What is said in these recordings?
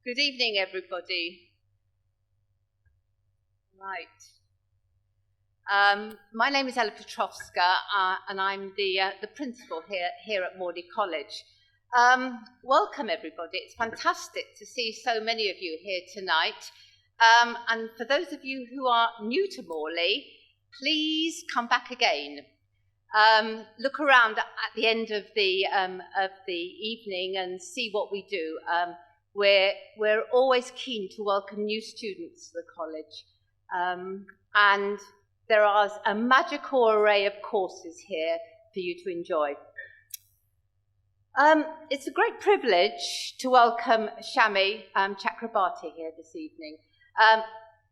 Good evening, everybody. Right. My name is Ella Petrovska, and I'm the principal here at Morley College. Welcome, everybody. It's fantastic to see so many of you here tonight. And for those of you who are new to Morley, please come back again. Look around at the end of the evening and see what we do. We're always keen to welcome new students to the college, and there is a magical array of courses here for you to enjoy. It's a great privilege to welcome Shami Chakrabarti here this evening.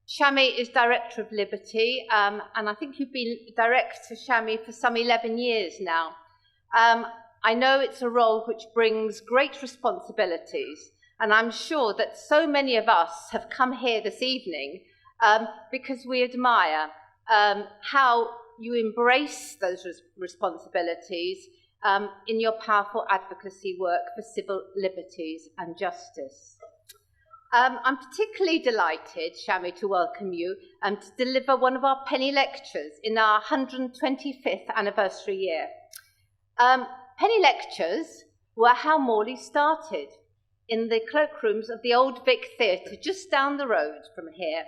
Shami is Director of Liberty, and I think you've been Director, Shami, for some 11 years now. I know it's a role which brings great responsibilities, and I'm sure that so many of us have come here this evening because we admire how you embrace those responsibilities in your powerful advocacy work for civil liberties and justice. I'm particularly delighted, Shami, to welcome you to deliver one of our penny lectures in our 125th anniversary year. Penny lectures were how Morley started, in the cloakrooms of the Old Vic Theatre, just down the road from here.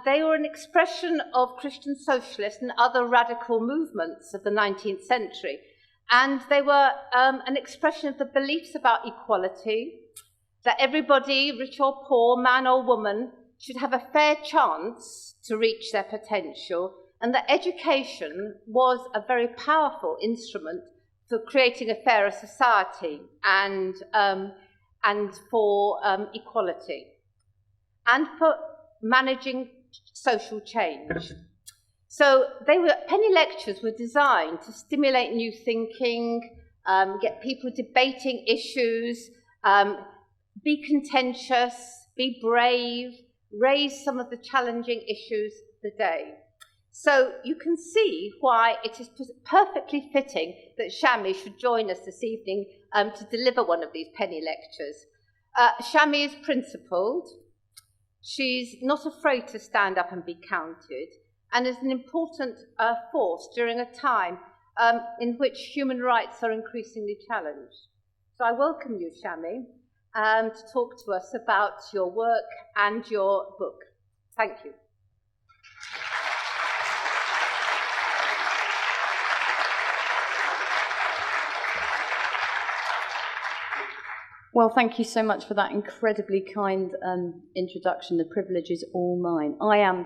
They were an expression of Christian socialist and other radical movements of the 19th century, and they were an expression of the beliefs about equality, that everybody, rich or poor, man or woman, should have a fair chance to reach their potential, and that education was a very powerful instrument for creating a fairer society and for equality, and for managing social change. So penny lectures were designed to stimulate new thinking, get people debating issues, be contentious, be brave, raise some of the challenging issues of the day. So you can see why it is perfectly fitting that Shami should join us this evening to deliver one of these penny lectures. Shami is principled. She's not afraid to stand up and be counted, and is an important force during a time in which human rights are increasingly challenged. So I welcome you, Shami, to talk to us about your work and your book. Thank you. Well, thank you so much for that incredibly kind introduction. The privilege is all mine. I am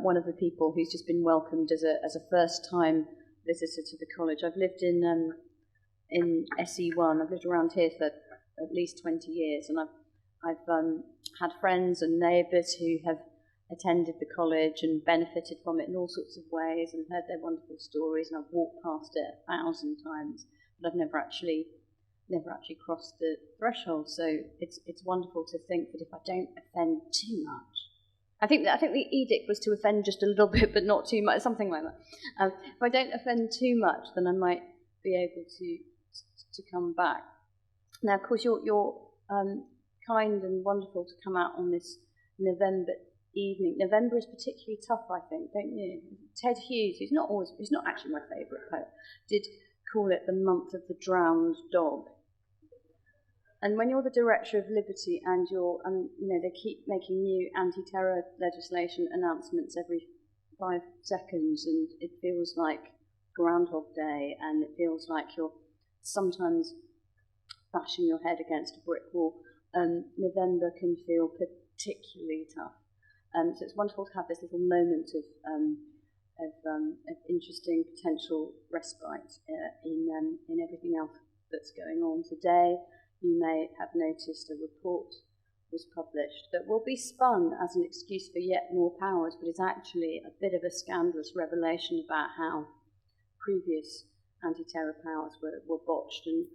one of the people who's just been welcomed as a first-time visitor to the college. I've lived in SE1. I've lived around here for at least 20 years, and I've had friends and neighbours who have attended the college and benefited from it in all sorts of ways, and heard their wonderful stories. And I've walked past it 1,000 times, but I've never actually crossed the threshold. So it's wonderful to think that if I don't offend too much, I think the edict was to offend just a little bit, but not too much, something like that. If I don't offend too much, then I might be able to come back. Now, of course, you're kind and wonderful to come out on this November evening. November is particularly tough, I think, don't you? Ted Hughes, who's not actually my favourite poet, did call it the month of the drowned dog. And when you're the Director of Liberty and they keep making new anti-terror legislation announcements every 5 seconds, and it feels like Groundhog Day, and it feels like you're sometimes bashing your head against a brick wall, November can feel particularly tough. So it's wonderful to have this little moment of interesting potential respite in everything else that's going on today. You may have noticed a report was published that will be spun as an excuse for yet more powers, but is actually a bit of a scandalous revelation about how previous anti-terror powers were botched and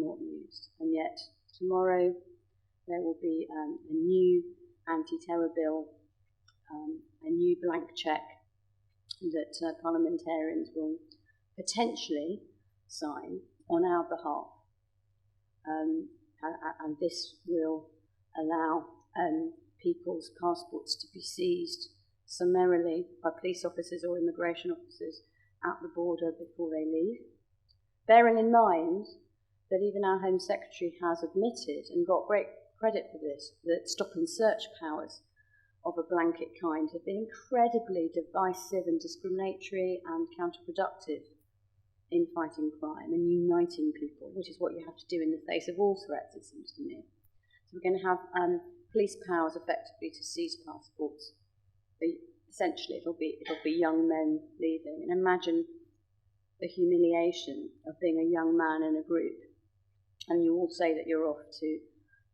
not used. And yet tomorrow there will be a new anti-terror bill, a new blank cheque that parliamentarians will potentially sign on our behalf. And this will allow people's passports to be seized summarily by police officers or immigration officers at the border before they leave. Bearing in mind that even our Home Secretary has admitted and got great credit for this, that stop and search powers of a blanket kind have been incredibly divisive and discriminatory and counterproductive in fighting crime and uniting people, which is what you have to do in the face of all threats, it seems to me. So we're going to have police powers effectively to seize passports. Essentially, it'll be young men leaving. And imagine the humiliation of being a young man in a group, and you all say that you're off to,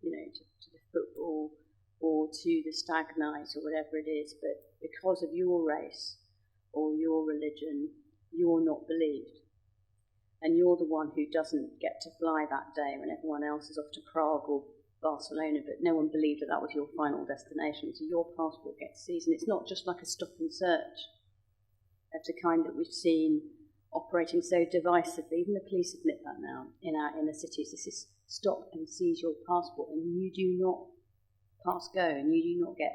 to the football or to the stag night or whatever it is, but because of your race or your religion, you're not believed. And you're the one who doesn't get to fly that day when everyone else is off to Prague or Barcelona, but no one believed that was your final destination, so your passport gets seized. And it's not just like a stop and search of the kind that we've seen operating so divisively. Even the police admit that now in our inner cities. This is stop and seize your passport, and you do not pass go, and you do not get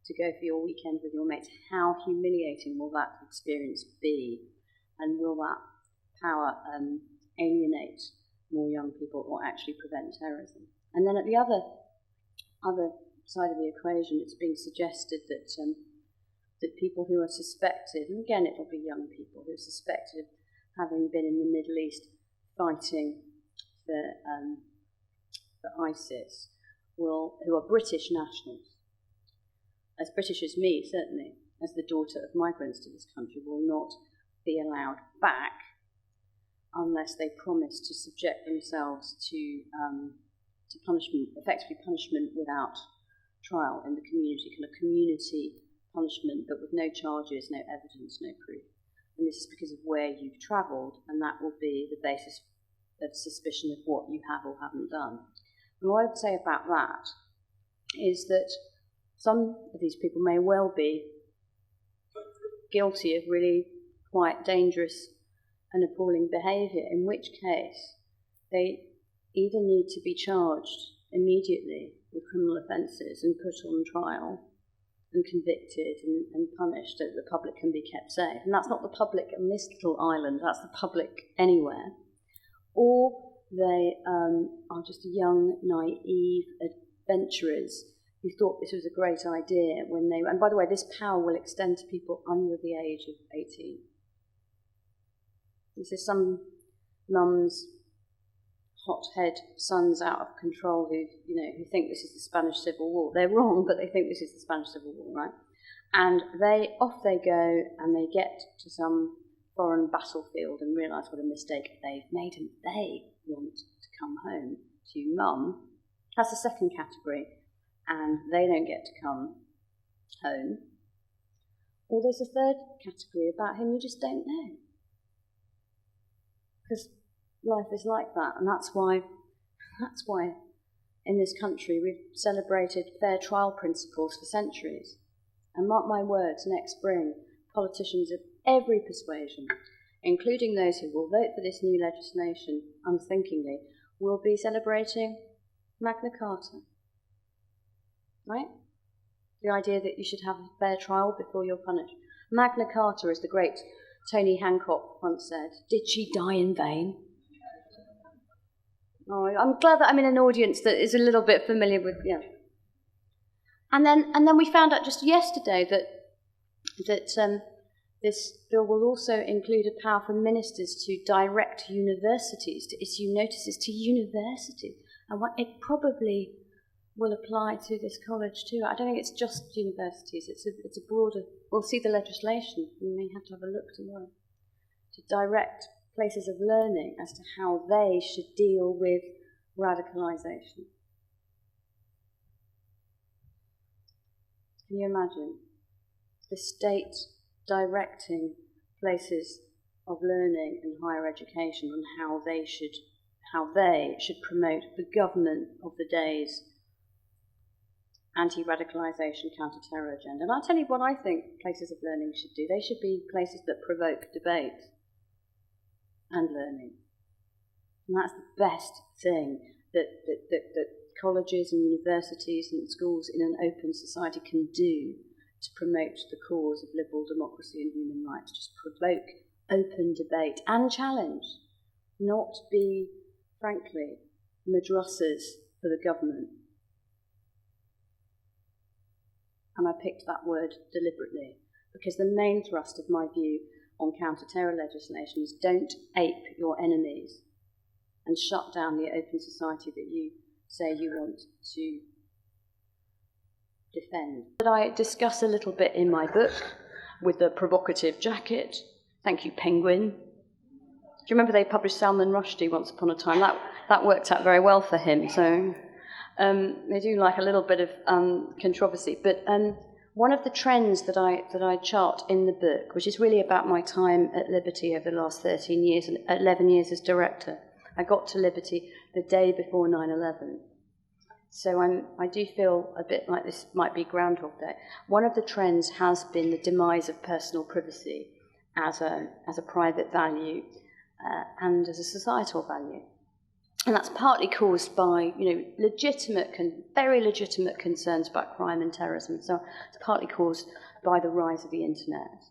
to go for your weekend with your mates. How humiliating will that experience be? And will that power alienate more young people or actually prevent terrorism? And then at the other side of the equation, it's being suggested that that people who are suspected, and again it'll be young people who are suspected of having been in the Middle East fighting for ISIS, who are British nationals, as British as me, certainly, as the daughter of migrants to this country, will not be allowed back unless they promise to subject themselves to punishment, effectively punishment without trial in the community, kind of community punishment, but with no charges, no evidence, no proof. And this is because of where you've travelled, and that will be the basis of suspicion of what you have or haven't done. And what I would say about that is that some of these people may well be guilty of really quite dangerous and appalling behaviour, in which case they either need to be charged immediately with criminal offences and put on trial and convicted and punished so that the public can be kept safe. And that's not the public on this little island, that's the public anywhere. Or they are just young, naive adventurers who thought this was a great idea when they... And by the way, this power will extend to people under the age of 18. This is some mums' hothead sons out of control who think this is the Spanish Civil War. They're wrong, but they think this is the Spanish Civil War, right? And off they go, and they get to some foreign battlefield and realise what a mistake they've made, and they want to come home to mum. That's the second category, and they don't get to come home. Or there's a third category about whom you just don't know. Because life is like that, and that's why in this country we've celebrated fair trial principles for centuries. And mark my words, next spring, politicians of every persuasion, including those who will vote for this new legislation unthinkingly, will be celebrating Magna Carta. Right? The idea that you should have a fair trial before you're punished. Magna Carta, as the great Tony Hancock once said, did she die in vain? Oh, I'm glad that I'm in an audience that is a little bit familiar with, yeah. And then we found out just yesterday that this bill will also include a power for ministers to direct universities to issue notices to universities, and it probably will apply to this college too. I don't think it's just universities. It's a broader. We'll see the legislation. We may have to have a look tomorrow to direct places of learning as to how they should deal with radicalisation. Can you imagine the state directing places of learning and higher education on how they should promote the government of the day's anti-radicalisation, counter-terror agenda? And I'll tell you what I think places of learning should do. They should be places that provoke debate and learning. And that's the best thing that colleges and universities and schools in an open society can do to promote the cause of liberal democracy and human rights. Just provoke open debate and challenge, not be, frankly, madrasas for the government. And I picked that word deliberately because the main thrust of my view on counter-terror legislation is don't ape your enemies and shut down the open society that you say you want to defend. But I discuss a little bit in my book with the provocative jacket. Thank you, Penguin. Do you remember they published Salman Rushdie once upon a time? That worked out very well for him, so they do like a little bit of controversy. But one of the trends that I chart in the book, which is really about my time at Liberty over the last 13 years and 11 years as director, I got to Liberty the day before 9/11. So I do feel a bit like this might be Groundhog Day. One of the trends has been the demise of personal privacy as a private value and as a societal value. And that's partly caused by, very legitimate concerns about crime and terrorism. So it's partly caused by the rise of the internet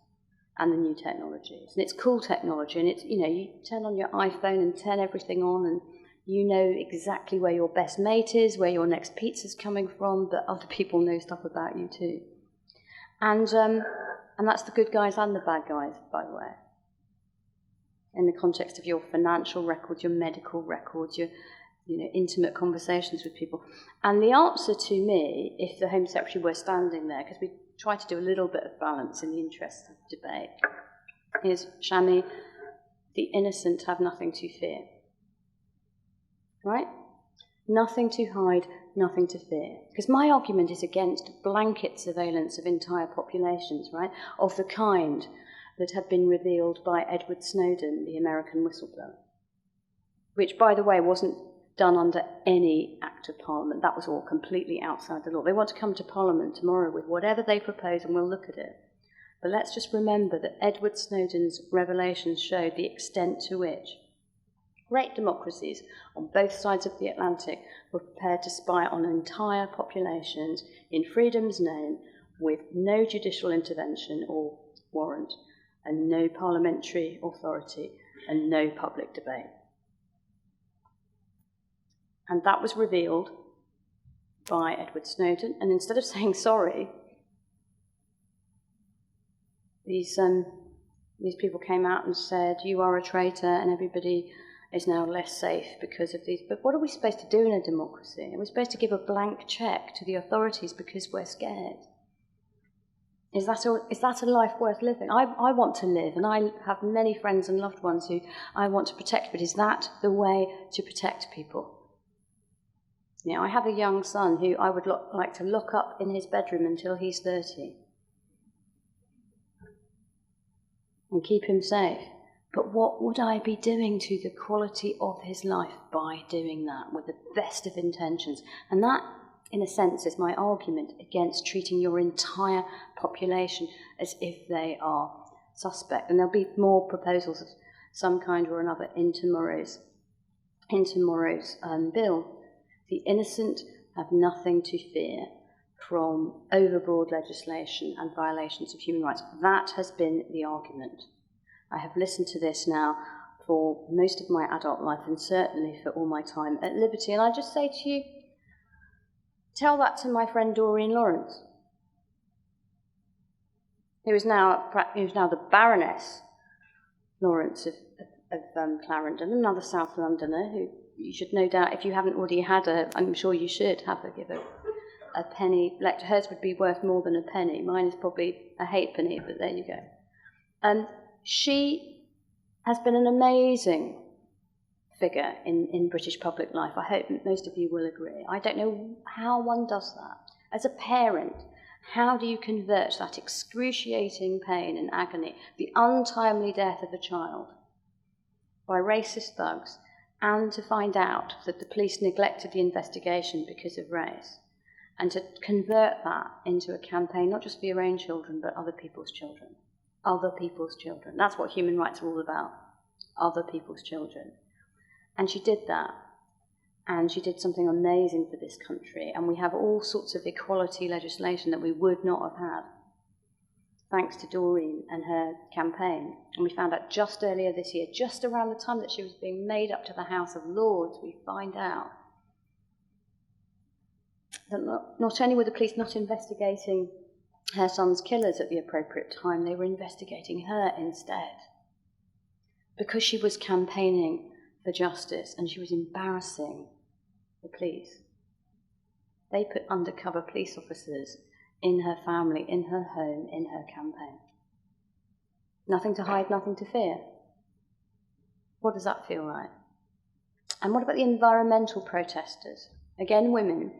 and the new technologies. And it's cool technology, and it's, you turn on your iPhone and turn everything on, and you know exactly where your best mate is, where your next pizza's coming from, but other people know stuff about you too. And that's the good guys and the bad guys, by the way. In the context of your financial records, your medical records, your intimate conversations with people. And the answer to me, if the Home Secretary were standing there, because we try to do a little bit of balance in the interest of debate, is, Shami, the innocent have nothing to fear. Right? Nothing to hide, nothing to fear. Because my argument is against blanket surveillance of entire populations, right, of the kind that had been revealed by Edward Snowden, the American whistleblower, which, by the way, wasn't done under any act of Parliament. That was all completely outside the law. They want to come to Parliament tomorrow with whatever they propose and we'll look at it. But let's just remember that Edward Snowden's revelations showed the extent to which great democracies on both sides of the Atlantic were prepared to spy on entire populations in freedom's name with no judicial intervention or warrant, and no parliamentary authority, and no public debate. And that was revealed by Edward Snowden, and instead of saying sorry, these people came out and said, you are a traitor, and everybody is now less safe because of these. But what are we supposed to do in a democracy? Are we supposed to give a blank check to the authorities because we're scared? Is that a life worth living? I want to live, and I have many friends and loved ones who I want to protect, but is that the way to protect people? I have a young son who I would like to lock up in his bedroom until he's 30 and keep him safe. But what would I be doing to the quality of his life by doing that with the best of intentions? And that, in a sense, is my argument against treating your entire population as if they are suspect. And there'll be more proposals of some kind or another in tomorrow's bill. The innocent have nothing to fear from overbroad legislation and violations of human rights. That has been the argument. I have listened to this now for most of my adult life, and certainly for all my time at Liberty. And I just say to you, tell that to my friend Doreen Lawrence, who is now the Baroness Lawrence of Clarendon, another South Londoner who you should no doubt, if you haven't already had I'm sure you should have give a penny lecture. Hers would be worth more than a penny. Mine is probably a halfpenny, but there you go. She has been an amazing figure in British public life. I hope most of you will agree. I don't know how one does that. As a parent, how do you convert that excruciating pain and agony, the untimely death of a child, by racist thugs, and to find out that the police neglected the investigation because of race, and to convert that into a campaign, not just for your own children, but other people's children. Other people's children. That's what human rights are all about. Other people's children. And she did that. And she did something amazing for this country. And we have all sorts of equality legislation that we would not have had, thanks to Doreen and her campaign. And we found out just earlier this year, just around the time that she was being made up to the House of Lords, we find out that not only were the police not investigating her son's killers at the appropriate time, they were investigating her instead, because she was campaigning for justice and she was embarrassing the police. They put undercover police officers in her family, in her home, in her campaign. Nothing to hide, nothing to fear. What does that feel like? And what about the environmental protesters? Again, women.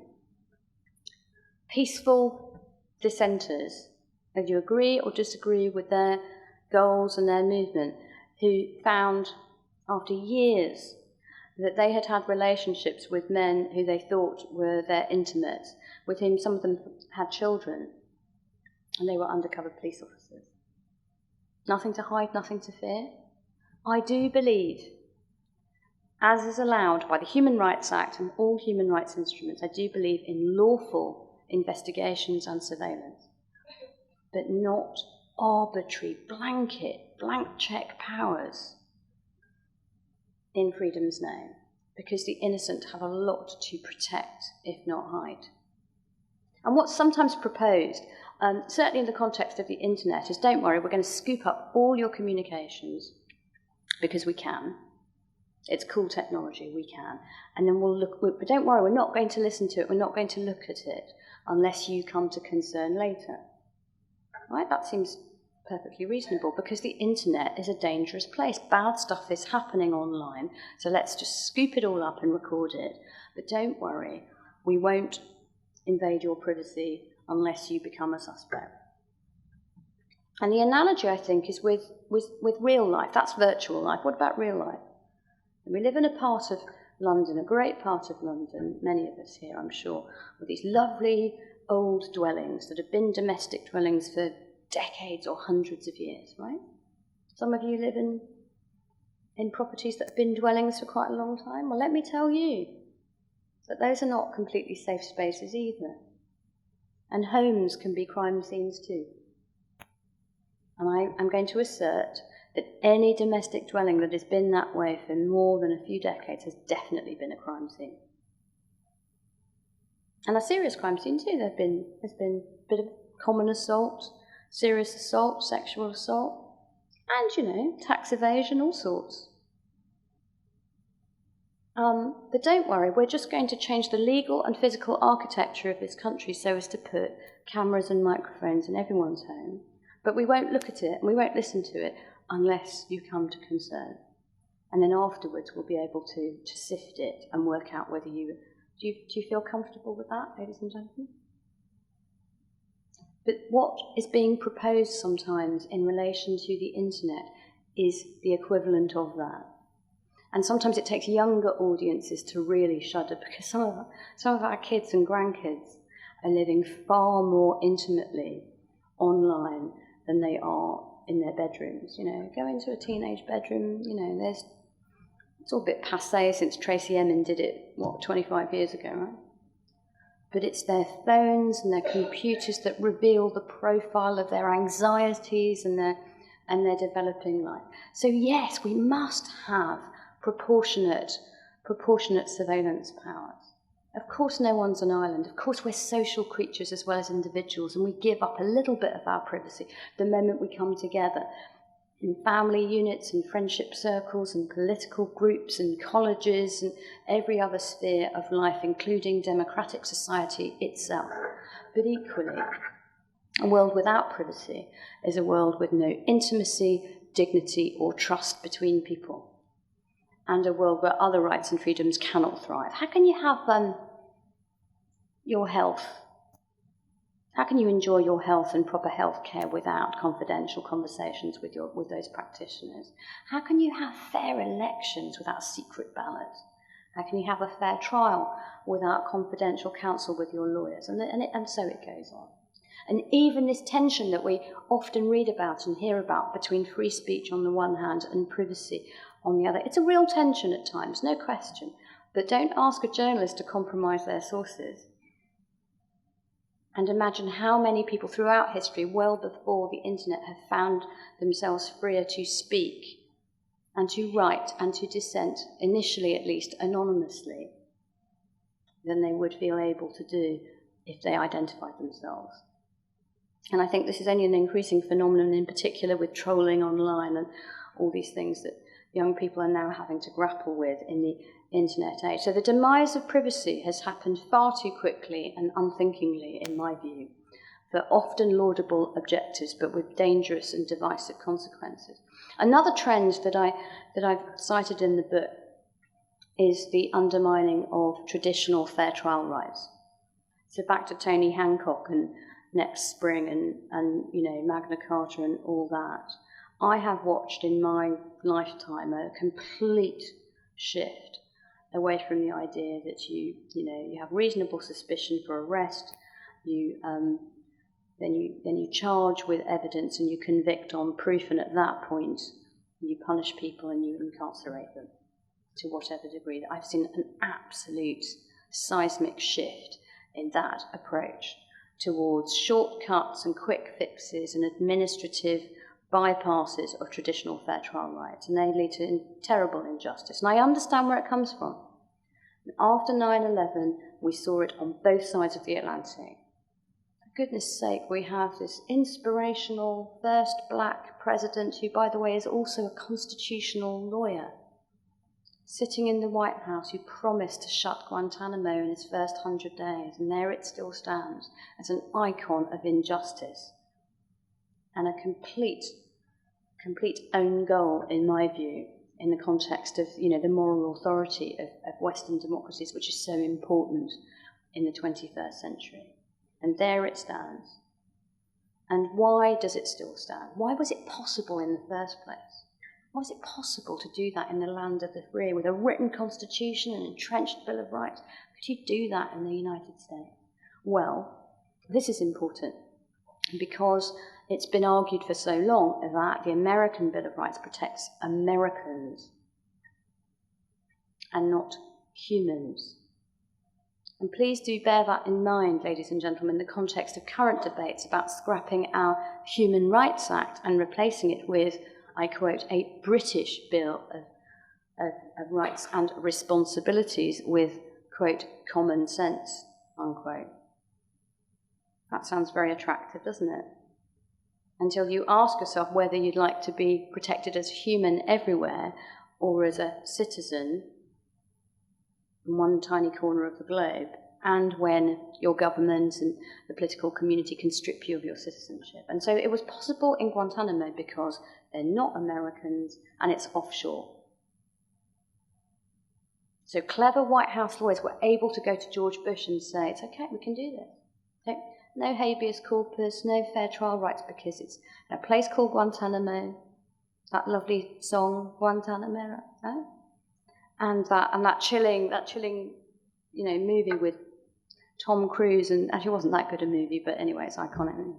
Peaceful dissenters, whether you agree or disagree with their goals and their movement, who found after years that they had had relationships with men who they thought were their intimates, with whom some of them had children, and they were undercover police officers. Nothing to hide, nothing to fear. I do believe, as is allowed by the Human Rights Act and all human rights instruments, I do believe in lawful investigations and surveillance, but not arbitrary, blank check powers in freedom's name, because the innocent have a lot to protect, if not hide. And what's sometimes proposed, certainly in the context of the internet, is don't worry, we're going to scoop up all your communications, because we can. It's cool technology, we can. And then we'll look, but don't worry, we're not going to listen to it, we're not going to look at it, unless you come to concern later. Right? That seems perfectly reasonable, because the internet is a dangerous place. Bad stuff is happening online, so let's just scoop it all up and record it. But don't worry, we won't invade your privacy unless you become a suspect. And the analogy, I think, is with real life. That's virtual life. What about real life? We live in a part of London, a great part of London, many of us here, I'm sure, with these lovely old dwellings that have been domestic dwellings for decades or hundreds of years, right? Some of you live in properties that have been dwellings for quite a long time. Well, let me tell you that those are not completely safe spaces either. And homes can be crime scenes too. And I'm going to assert that any domestic dwelling that has been that way for more than a few decades has definitely been a crime scene. And a serious crime scene too. There's been a bit of common assault, serious assault, sexual assault, and, tax evasion, all sorts. But don't worry, we're just going to change the legal and physical architecture of this country so as to put cameras and microphones in everyone's home. But we won't look at it and we won't listen to it unless you come to concern. And then afterwards we'll be able to sift it and work out whether you... Do you feel comfortable with that, ladies and gentlemen? But what is being proposed sometimes in relation to the internet is the equivalent of that. And sometimes it takes younger audiences to really shudder, because some of our kids and grandkids are living far more intimately online than they are in their bedrooms. Go into a teenage bedroom, it's all a bit passé since Tracy Emin did it, 25 years ago, right? But it's their phones and their computers that reveal the profile of their anxieties and their developing life. So yes, we must have proportionate surveillance powers. Of course no one's an island. Of course we're social creatures as well as individuals, and we give up a little bit of our privacy the moment we come together in family units and friendship circles and political groups and colleges and every other sphere of life, including democratic society itself. But equally, a world without privacy is a world with no intimacy, dignity, or trust between people, and a world where other rights and freedoms cannot thrive. How can you have your health? How can you enjoy your health and proper health care without confidential conversations with those practitioners? How can you have fair elections without secret ballots? How can you have a fair trial without confidential counsel with your lawyers? And so it goes on. And even this tension that we often read about and hear about between free speech on the one hand and privacy on the other, it's a real tension at times, no question. But don't ask a journalist to compromise their sources. And imagine how many people throughout history, well before the internet, have found themselves freer to speak and to write and to dissent, initially at least anonymously, than they would feel able to do if they identified themselves. And I think this is only an increasing phenomenon, in particular with trolling online and all these things that young people are now having to grapple with in the internet age. So the demise of privacy has happened far too quickly and unthinkingly, in my view, for often laudable objectives, but with dangerous and divisive consequences. Another trend that I've cited in the book is the undermining of traditional fair trial rights. So back to Tony Hancock and Next Spring and Magna Carta and all that. I have watched in my lifetime a complete shift away from the idea that you have reasonable suspicion for arrest, then you charge with evidence and you convict on proof, and at that point you punish people and you incarcerate them to whatever degree. I've seen an absolute seismic shift in that approach towards shortcuts and quick fixes and administrative bypasses of traditional fair trial rights, and they lead to terrible injustice. And I understand where it comes from. After 9/11, we saw it on both sides of the Atlantic. For goodness sake, we have this inspirational first black president, who, by the way, is also a constitutional lawyer, sitting in the White House, who promised to shut Guantanamo in his first 100 days, and there it still stands as an icon of injustice and a complete own goal, in my view, in the context of the moral authority of Western democracies, which is so important in the 21st century. And there it stands. And why does it still stand? Why was it possible in the first place? Why was it possible to do that in the land of the free with a written constitution and an entrenched Bill of Rights? Could you do that in the United States? Well, this is important because it's been argued for so long that the American Bill of Rights protects Americans and not humans. And please do bear that in mind, ladies and gentlemen, in the context of current debates about scrapping our Human Rights Act and replacing it with, I quote, a British Bill of Rights and Responsibilities with, quote, common sense, unquote. That sounds very attractive, doesn't it? Until you ask yourself whether you'd like to be protected as human everywhere or as a citizen in one tiny corner of the globe, and when your government and the political community can strip you of your citizenship. And so it was possible in Guantanamo because they're not Americans and it's offshore. So clever White House lawyers were able to go to George Bush and say, it's okay, we can do this. No habeas corpus, no fair trial rights, because it's in a place called Guantanamo, that lovely song, Guantanamera, eh? and that chilling, movie with Tom Cruise, and actually it wasn't that good a movie, but anyway, it's iconic.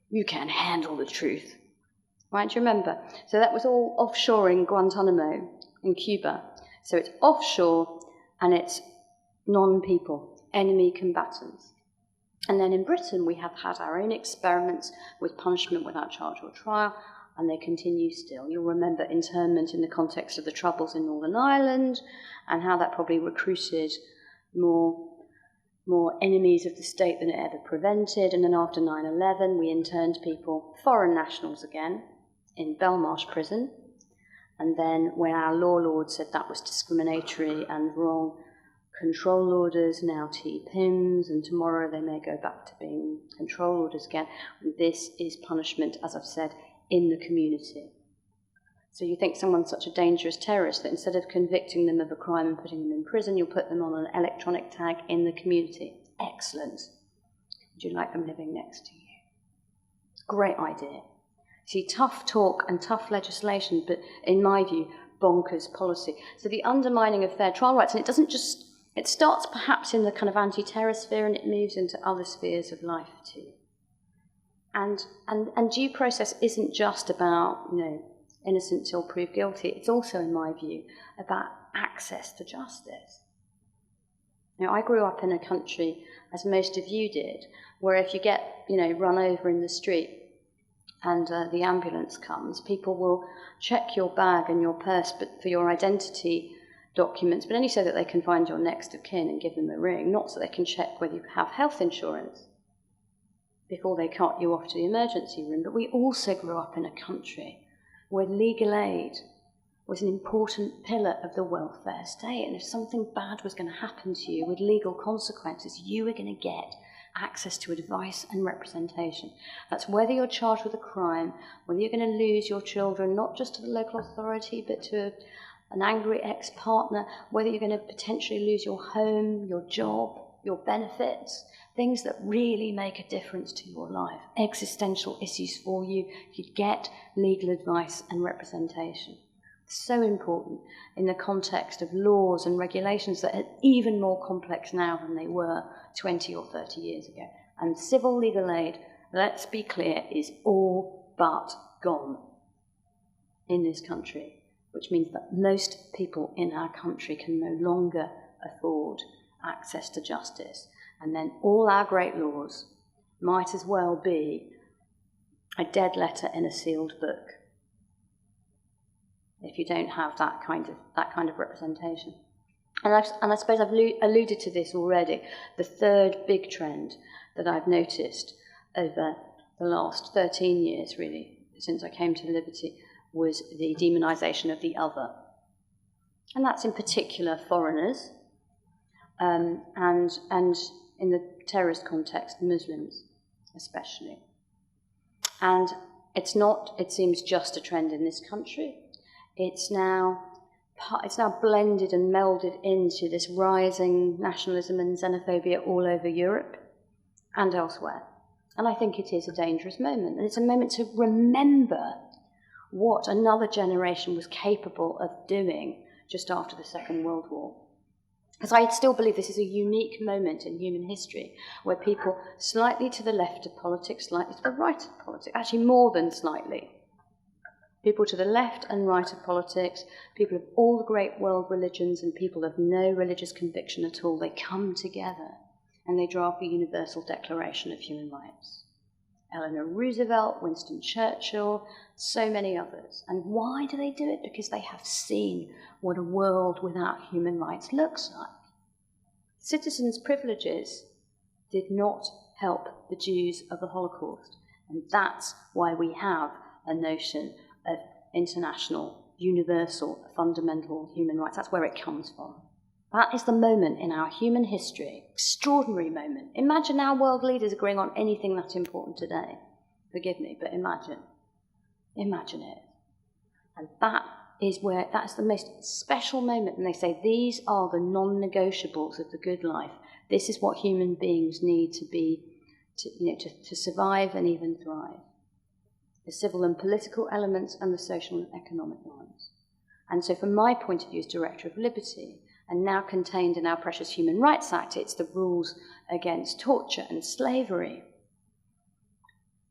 You can handle the truth. Right, do you remember? So that was all offshore in Guantanamo, in Cuba. So it's offshore, and it's non-people, enemy combatants. And then in Britain, we have had our own experiments with punishment without charge or trial, and they continue still. You'll remember internment in the context of the Troubles in Northern Ireland, and how that probably recruited more enemies of the state than it ever prevented. And then after 9/11, we interned people, foreign nationals again, in Belmarsh prison. And then when our law lords said that was discriminatory and wrong, control orders, now TPIMs, and tomorrow they may go back to being control orders again. And this is punishment, as I've said, in the community. So you think someone's such a dangerous terrorist that instead of convicting them of a crime and putting them in prison, you'll put them on an electronic tag in the community. Excellent. Would you like them living next to you? Great idea. See, tough talk and tough legislation, but in my view, bonkers policy. So the undermining of fair trial rights, and it starts perhaps in the kind of anti-terror sphere, and it moves into other spheres of life too. And due process isn't just about, innocent till proved guilty. It's also, in my view, about access to justice. Now, I grew up in a country, as most of you did, where if you get, run over in the street and the ambulance comes, people will check your bag and your purse for your identity documents, but only so that they can find your next of kin and give them a ring, not so they can check whether you have health insurance before they cart you off to the emergency room. But we also grew up in a country where legal aid was an important pillar of the welfare state, and if something bad was going to happen to you with legal consequences, you were going to get access to advice and representation. That's whether you're charged with a crime, whether you're going to lose your children, not just to the local authority, but to an angry ex-partner, whether you're going to potentially lose your home, your job, your benefits, things that really make a difference to your life, existential issues for you, you'd get legal advice and representation. So important in the context of laws and regulations that are even more complex now than they were 20 or 30 years ago. And civil legal aid, let's be clear, is all but gone in this country, which means that most people in our country can no longer afford access to justice. And then all our great laws might as well be a dead letter in a sealed book, if you don't have that kind of representation. And I suppose I've alluded to this already. The third big trend that I've noticed over the last 13 years, really, since I came to Liberty, was the demonisation of the other. And that's in particular foreigners, and in the terrorist context, Muslims especially. And it's not, it seems, just a trend in this country. It's now blended and melded into this rising nationalism and xenophobia all over Europe and elsewhere. And I think it is a dangerous moment. And it's a moment to remember what another generation was capable of doing just after the Second World War. Because I still believe this is a unique moment in human history where people slightly to the left of politics, slightly to the right of politics, actually more than slightly, people to the left and right of politics, people of all the great world religions and people of no religious conviction at all, they come together and they draft the Universal Declaration of Human Rights. Eleanor Roosevelt, Winston Churchill, so many others. And why do they do it? Because they have seen what a world without human rights looks like. Citizens' privileges did not help the Jews of the Holocaust. And that's why we have a notion of international, universal, fundamental human rights. That's where it comes from. That is the moment in our human history, extraordinary moment. Imagine our world leaders agreeing on anything that's important today. Forgive me, but imagine it. And that's the most special moment. And they say these are the non-negotiables of the good life. This is what human beings need to be, to survive and even thrive. The civil and political elements and the social and economic ones. And so from my point of view as Director of Liberty, and now contained in our precious Human Rights Act, it's the rules against torture and slavery,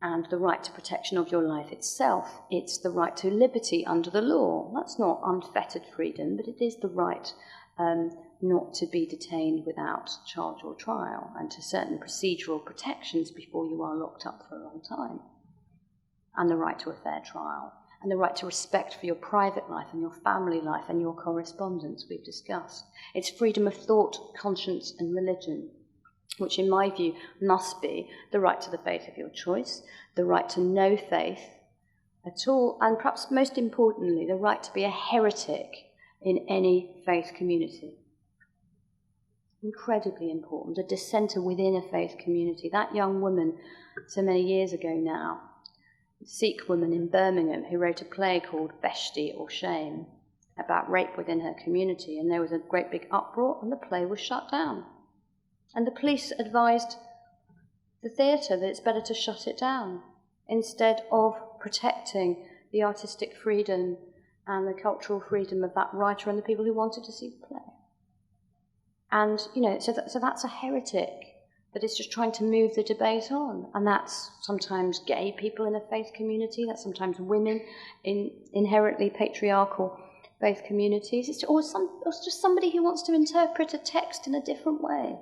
and the right to protection of your life itself. It's the right to liberty under the law. That's not unfettered freedom, but it is the right not to be detained without charge or trial, and to certain procedural protections before you are locked up for a long time, and the right to a fair trial, and the right to respect for your private life and your family life and your correspondence we've discussed. It's freedom of thought, conscience and religion, which in my view must be the right to the faith of your choice, the right to no faith at all, and perhaps most importantly, the right to be a heretic in any faith community. Incredibly important, a dissenter within a faith community. That young woman, so many years ago now, Sikh woman in Birmingham who wrote a play called Beshti or Shame about rape within her community, and there was a great big uproar and the play was shut down. And the police advised the theatre that it's better to shut it down instead of protecting the artistic freedom and the cultural freedom of that writer and the people who wanted to see the play. And, so that's a heretic that is just trying to move the debate on. And that's sometimes gay people in a faith community, that's sometimes women in inherently patriarchal both communities, or just somebody who wants to interpret a text in a different way.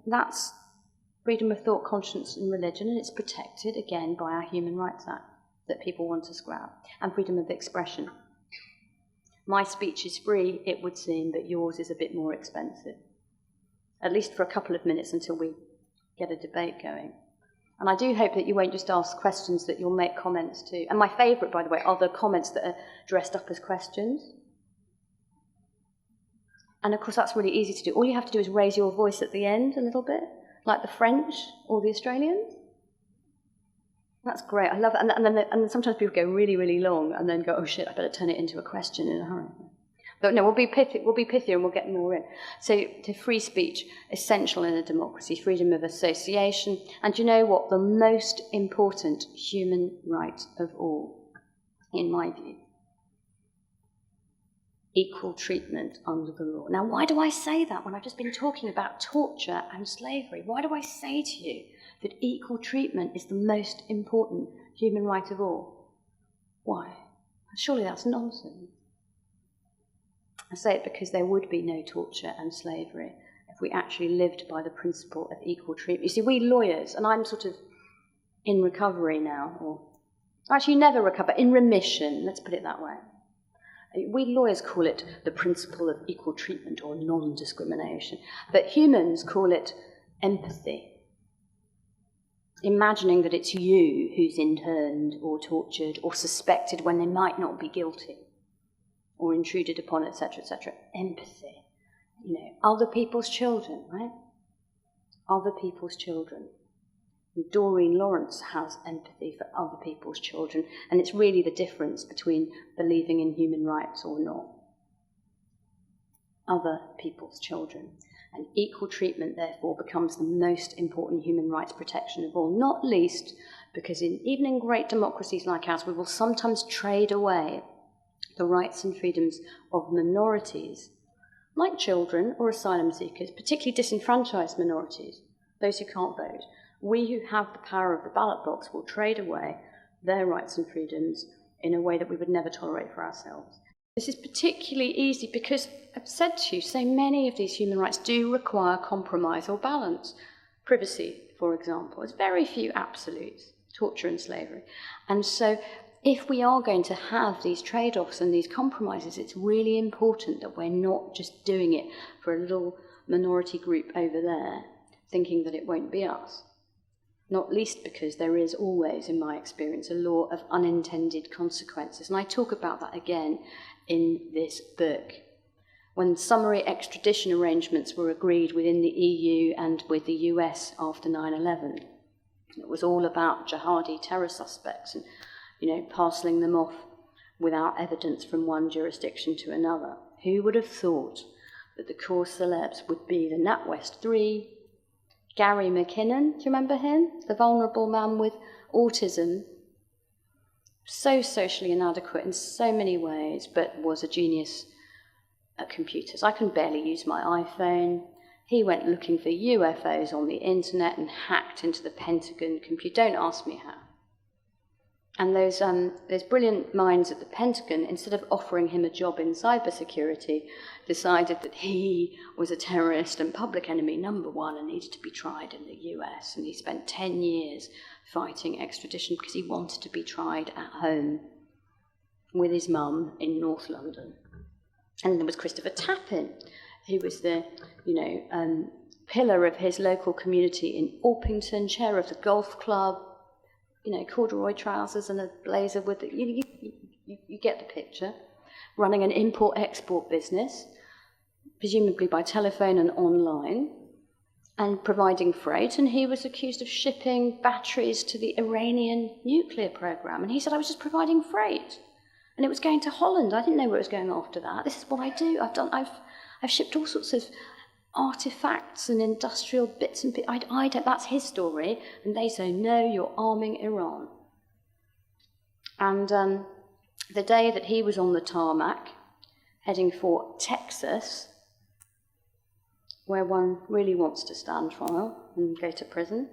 That's freedom of thought, conscience and religion, and it's protected, again, by our Human Rights Act that people want to scrap, and freedom of expression. My speech is free, it would seem, but yours is a bit more expensive, at least for a couple of minutes until we get a debate going. And I do hope that you won't just ask questions, that you'll make comments too. And my favourite, by the way, are the comments that are dressed up as questions. And of course, that's really easy to do. All you have to do is raise your voice at the end a little bit, like the French or the Australians. That's great. I love it. And sometimes people go really, really long and then go, oh shit, I better turn it into a question in a hurry. But no, we'll be pithier and we'll get more in. So to free speech, essential in a democracy, freedom of association. And you know what? The most important human right of all, in my view, equal treatment under the law. Now, why do I say that when I've just been talking about torture and slavery? Why do I say to you that equal treatment is the most important human right of all? Why? Surely that's nonsense. I say it because there would be no torture and slavery if we actually lived by the principle of equal treatment. You see, we lawyers, and I'm sort of in recovery now, or actually never recover, in remission, let's put it that way. We lawyers call it the principle of equal treatment or non-discrimination, but humans call it empathy. Imagining that it's you who's interned or tortured or suspected when they might not be guilty, or intruded upon, etc., etc. Empathy. You know, other people's children, right? Other people's children. And Doreen Lawrence has empathy for other people's children, and it's really the difference between believing in human rights or not. Other people's children. And equal treatment, therefore, becomes the most important human rights protection of all, not least because even in great democracies like ours, we will sometimes trade away the rights and freedoms of minorities, like children or asylum seekers, particularly disenfranchised minorities, those who can't vote. We who have the power of the ballot box will trade away their rights and freedoms in a way that we would never tolerate for ourselves. This is particularly easy because, I've said to you, so many of these human rights do require compromise or balance. Privacy, for example, there's very few absolutes, torture and slavery. And so if we are going to have these trade-offs and these compromises, it's really important that we're not just doing it for a little minority group over there, thinking that it won't be us. Not least because there is always, in my experience, a law of unintended consequences. And I talk about that again in this book. When summary extradition arrangements were agreed within the EU and with the US after 9/11, it was all about jihadi terror suspects and parceling them off without evidence from one jurisdiction to another. Who would have thought that the core celebs would be the NatWest 3, Gary McKinnon, do you remember him? The vulnerable man with autism, so socially inadequate in so many ways, but was a genius at computers. I can barely use my iPhone. He went looking for UFOs on the internet and hacked into the Pentagon computer. Don't ask me how. And those brilliant minds at the Pentagon, instead of offering him a job in cybersecurity, decided that he was a terrorist and public enemy number one and needed to be tried in the US. And he spent 10 years fighting extradition because he wanted to be tried at home with his mum in North London. And there was Christopher Tappin, who was the, pillar of his local community in Orpington, chair of the golf club, corduroy trousers and a blazer with it. You get the picture. Running an import-export business, presumably by telephone and online, and providing freight. And he was accused of shipping batteries to the Iranian nuclear program. And he said, I was just providing freight. And it was going to Holland. I didn't know where it was going after that. This is what I do. I've shipped all sorts of artifacts and industrial bits and bits. That's his story. And they say, no, you're arming Iran. And the day that he was on the tarmac, heading for Texas, where one really wants to stand trial and go to prison,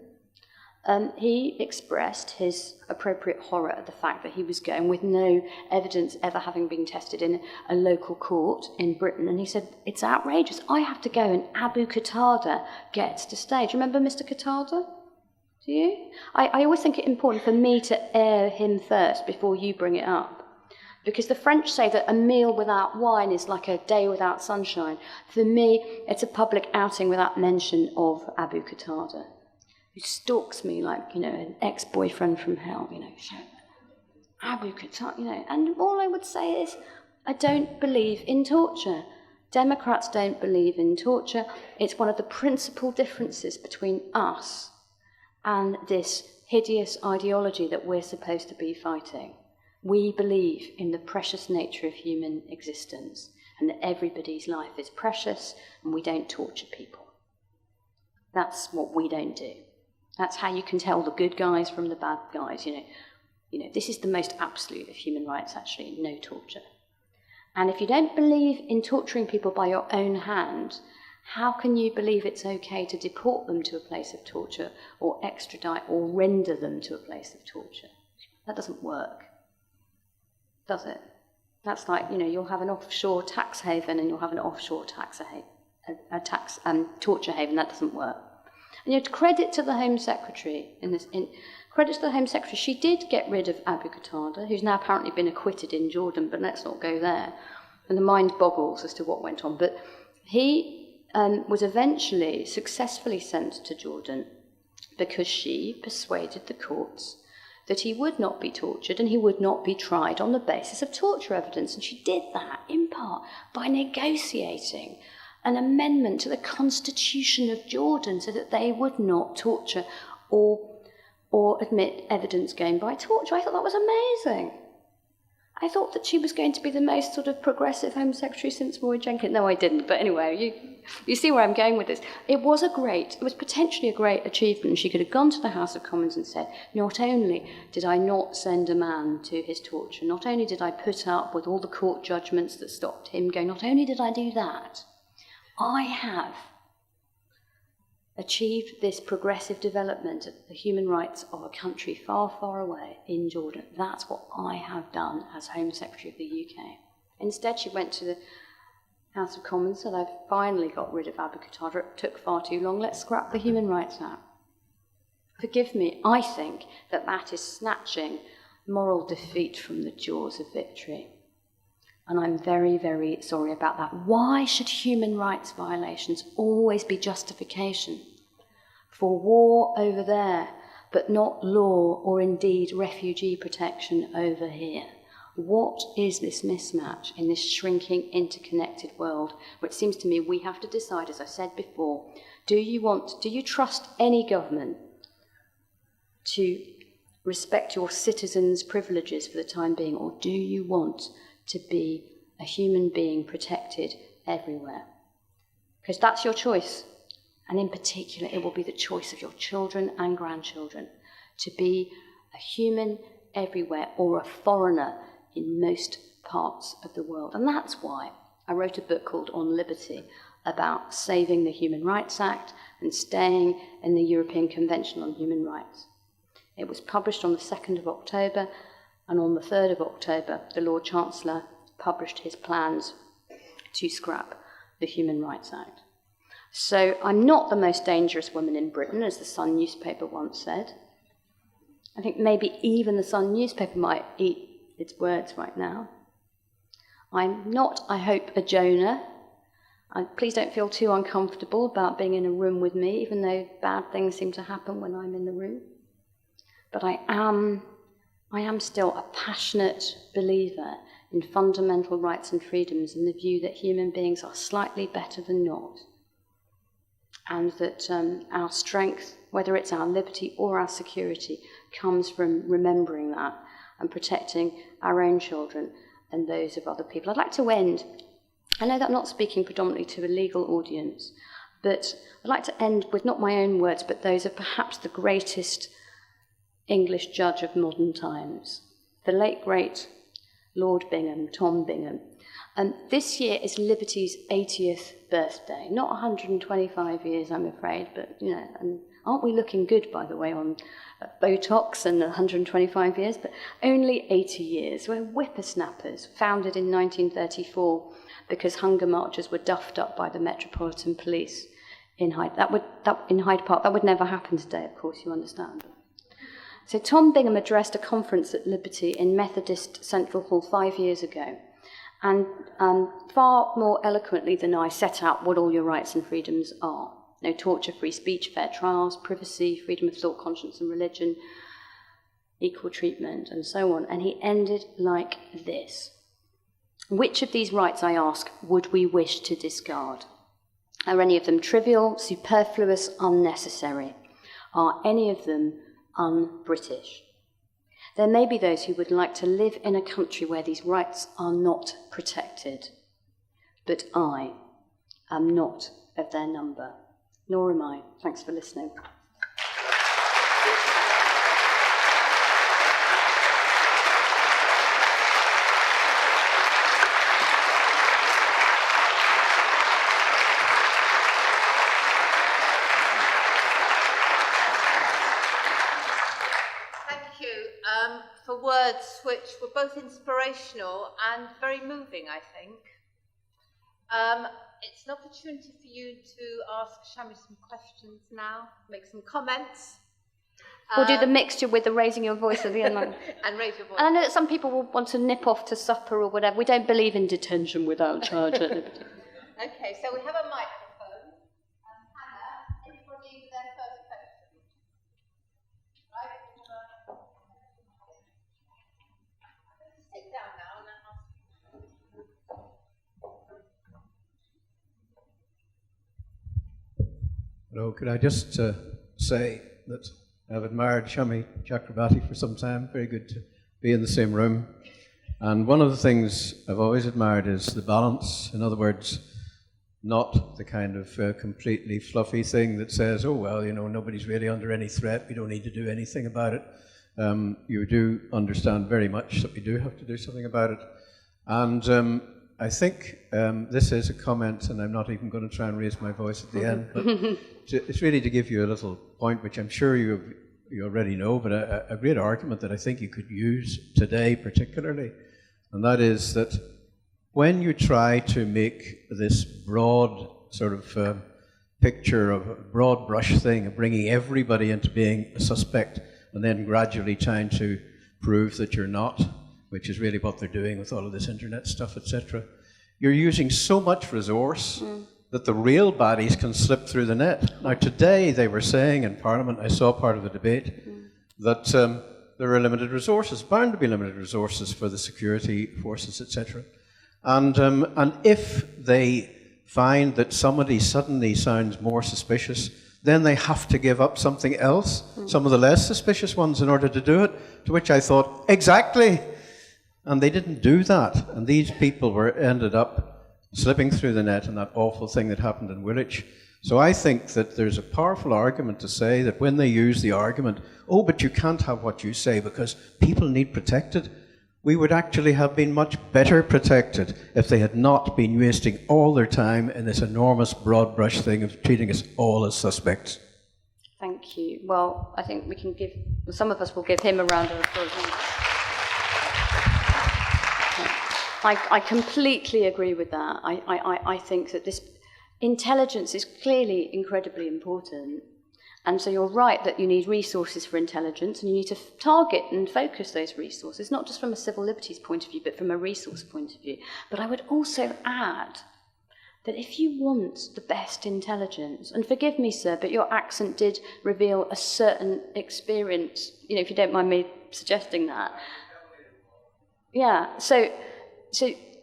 he expressed his appropriate horror at the fact that he was going with no evidence ever having been tested in a local court in Britain. And he said, it's outrageous. I have to go and Abu Qatada gets to stay. Do you remember Mr. Qatada? Do you? I always think it important for me to air him first before you bring it up. Because the French say that a meal without wine is like a day without sunshine. For me, it's a public outing without mention of Abu Qatada, who stalks me like, an ex-boyfriend from hell, Abu Qatada, and all I would say is, I don't believe in torture. Democrats don't believe in torture. It's one of the principal differences between us and this hideous ideology that we're supposed to be fighting. We believe in the precious nature of human existence and that everybody's life is precious and we don't torture people. That's what we don't do. That's how you can tell the good guys from the bad guys, This is the most absolute of human rights, actually, no torture. And if you don't believe in torturing people by your own hand, how can you believe it's okay to deport them to a place of torture or extradite or render them to a place of torture? That doesn't work, does it? That's like, you'll have an offshore tax haven and you'll have an offshore torture haven. That doesn't work. And credit to the Home Secretary credit to the Home Secretary. She did get rid of Abu Qatada, who's now apparently been acquitted in Jordan, but let's not go there. And the mind boggles as to what went on. But he was eventually successfully sent to Jordan because she persuaded the courts that he would not be tortured and he would not be tried on the basis of torture evidence. And she did that, in part, by negotiating an amendment to the Constitution of Jordan so that they would not torture or admit evidence gained by torture. I thought that was amazing. I thought that she was going to be the most sort of progressive Home Secretary since Roy Jenkins. No, I didn't. But anyway, you see where I'm going with this. It was potentially a great achievement. She could have gone to the House of Commons and said, not only did I not send a man to his torture, not only did I put up with all the court judgments that stopped him going, not only did I do that, I have achieved this progressive development of the human rights of a country far, far away in Jordan. That's what I have done as Home Secretary of the UK. Instead, she went to the House of Commons and said, I've finally got rid of Abu Qatada. It took far too long. Let's scrap the Human Rights Act. Forgive me, I think that is snatching moral defeat from the jaws of victory. And I'm very, very sorry about that. Why should human rights violations always be justification for war over there, but not law or indeed refugee protection over here? What is this mismatch in this shrinking, interconnected world, where it seems to me we have to decide, as I said before, do you trust any government to respect your citizens' privileges for the time being, or do you want to be a human being protected everywhere? Because that's your choice. And in particular, it will be the choice of your children and grandchildren to be a human everywhere or a foreigner in most parts of the world. And that's why I wrote a book called On Liberty about saving the Human Rights Act and staying in the European Convention on Human Rights. It was published on the 2nd of October, and on the 3rd of October, the Lord Chancellor published his plans to scrap the Human Rights Act. So I'm not the most dangerous woman in Britain, as the Sun newspaper once said. I think maybe even the Sun newspaper might eat its words right now. I'm not, I hope, a Jonah. Please don't feel too uncomfortable about being in a room with me, even though bad things seem to happen when I'm in the room. But I am still a passionate believer in fundamental rights and freedoms and the view that human beings are slightly better than not. And that our strength, whether it's our liberty or our security, comes from remembering that and protecting our own children and those of other people. I'd like to end, I know that I'm not speaking predominantly to a legal audience, but I'd like to end with not my own words, but those of perhaps the greatest English judge of modern times, the late, great Lord Bingham, Tom Bingham. And this year is Liberty's 80th birthday. Not 125 years, I'm afraid, but, and aren't we looking good, by the way, on Botox and 125 years? But only 80 years. We're whippersnappers, founded in 1934 because hunger marchers were duffed up by the Metropolitan Police in Hyde Park. That would never happen today, of course, you understand. So Tom Bingham addressed a conference at Liberty in Methodist Central Hall 5 years ago, and far more eloquently than I set out what all your rights and freedoms are. No torture, free speech, fair trials, privacy, freedom of thought, conscience and religion, equal treatment, and so on. And he ended like this. Which of these rights, I ask, would we wish to discard? Are any of them trivial, superfluous, unnecessary? Are any of them un-British? There may be those who would like to live in a country where these rights are not protected. But I am not of their number. Nor am I. Thanks for listening. Thank you for words which were both inspirational and very moving, I think. It's an opportunity for you to ask Shami some questions now, make some comments. We'll do the mixture with the raising your voice at the end. And raise your voice. And I know that some people will want to nip off to supper or whatever. We don't believe in detention without charge at Liberty. Okay, so we have a microphone. Hannah, anybody with their first question? Right? Sit down now and then ask. Hello, could I just say that I've admired Shami Chakrabarti for some time. Very good to be in the same room. And one of the things I've always admired is the balance. In other words, not the kind of completely fluffy thing that says, oh, well, you know, nobody's really under any threat, we don't need to do anything about it. You do understand very much that we do have to do something about it. And I think this is a comment, and I'm not even going to try and raise my voice at the end, but it's really to give you a little point, which I'm sure you already know, but a great argument that I think you could use today particularly, and that is that when you try to make this broad sort of picture of a broad brush thing of bringing everybody into being a suspect and then gradually trying to prove that you're not, which is really what they're doing with all of this internet stuff, etc. You're using so much resource that the real baddies can slip through the net. Now today they were saying in Parliament, I saw part of the debate, that there are limited resources, bound to be limited resources for the security forces, etc. And if they find that somebody suddenly sounds more suspicious, then they have to give up something else, some of the less suspicious ones, in order to do it, to which I thought, exactly. And they didn't do that, and these people ended up slipping through the net in that awful thing that happened in Woolwich. So I think that there's a powerful argument to say that when they use the argument, oh, but you can't have what you say because people need protected, we would actually have been much better protected if they had not been wasting all their time in this enormous broad brush thing of treating us all as suspects. Thank you. Well, I think we can some of us will give him a round of applause. I completely agree with that. I think that this intelligence is clearly incredibly important. And so you're right that you need resources for intelligence, and you need to target and focus those resources, not just from a civil liberties point of view, but from a resource point of view. But I would also add that if you want the best intelligence, and forgive me, sir, but your accent did reveal a certain experience, you know, if you don't mind me suggesting that. Yeah, so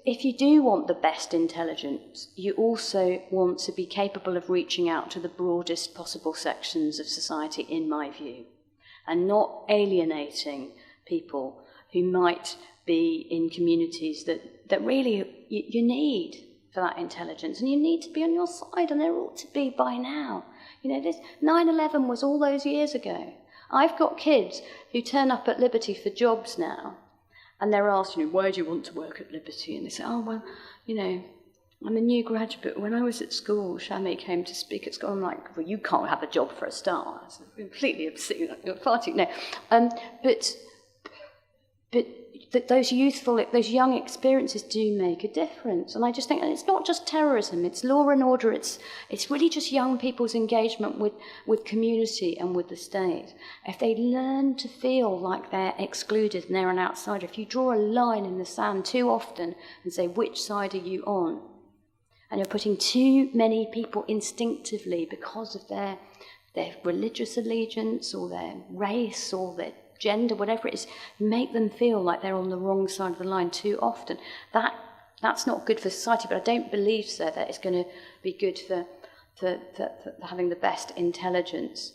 if you do want the best intelligence, you also want to be capable of reaching out to the broadest possible sections of society, in my view, and not alienating people who might be in communities that really you need for that intelligence, and you need to be on your side, and there ought to be by now. You know, this 9/11 was all those years ago. I've got kids who turn up at Liberty for jobs now, and they're asked, you know, why do you want to work at Liberty? And they say, oh, well, you know, I'm a new graduate. When I was at school, Shami came to speak at school. I'm like, well, you can't have a job for a start. It's completely absurd. You're far too... No. But those young experiences do make a difference. And I just think, and it's not just terrorism, it's law and order, it's really just young people's engagement with community and with the state. If they learn to feel like they're excluded and they're an outsider, if you draw a line in the sand too often and say, which side are you on? And you're putting too many people instinctively, because of their religious allegiance or their race or their gender, whatever it is, make them feel like they're on the wrong side of the line too often. That's not good for society, but I don't believe, sir, that it's going to be good for having the best intelligence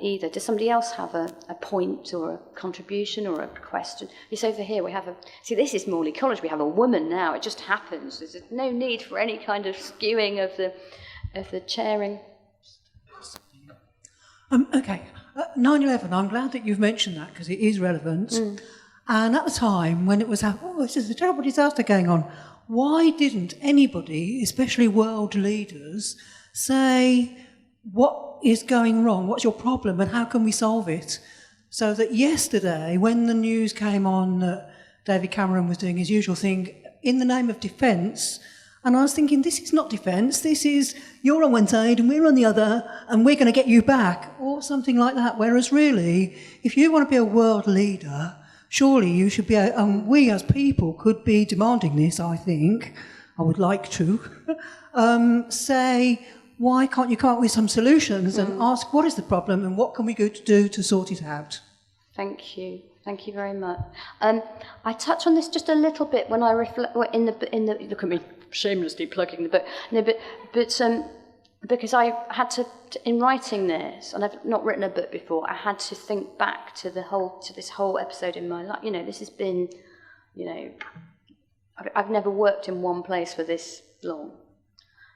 either. Does somebody else have a point or a contribution or a question? Yes, over here we have see, this is Morley College, we have a woman now, it just happens. There's no need for any kind of skewing of the chairing. Okay. 9/11, I'm glad that you've mentioned that because it is relevant. And at the time when it was this is a terrible disaster going on, why didn't anybody, especially world leaders, say, what is going wrong, what's your problem and how can we solve it? So that yesterday, when the news came on that David Cameron was doing his usual thing in the name of defence, and I was thinking, this is not defence, this is, you're on one side and we're on the other, and we're going to get you back, or something like that. Whereas really, if you want to be a world leader, surely you should be, we as people could be demanding this, I think, I would like to, say, why can't you come up with some solutions and ask what is the problem and what can we do to sort it out? Thank you. Thank you very much. I touched on this just a little bit when I reflect in the look at me shamelessly plugging the book. No, but because I had to in writing this, and I've not written a book before, I had to think back to this whole episode in my life. You know, this has been, you know, I've never worked in one place for this long.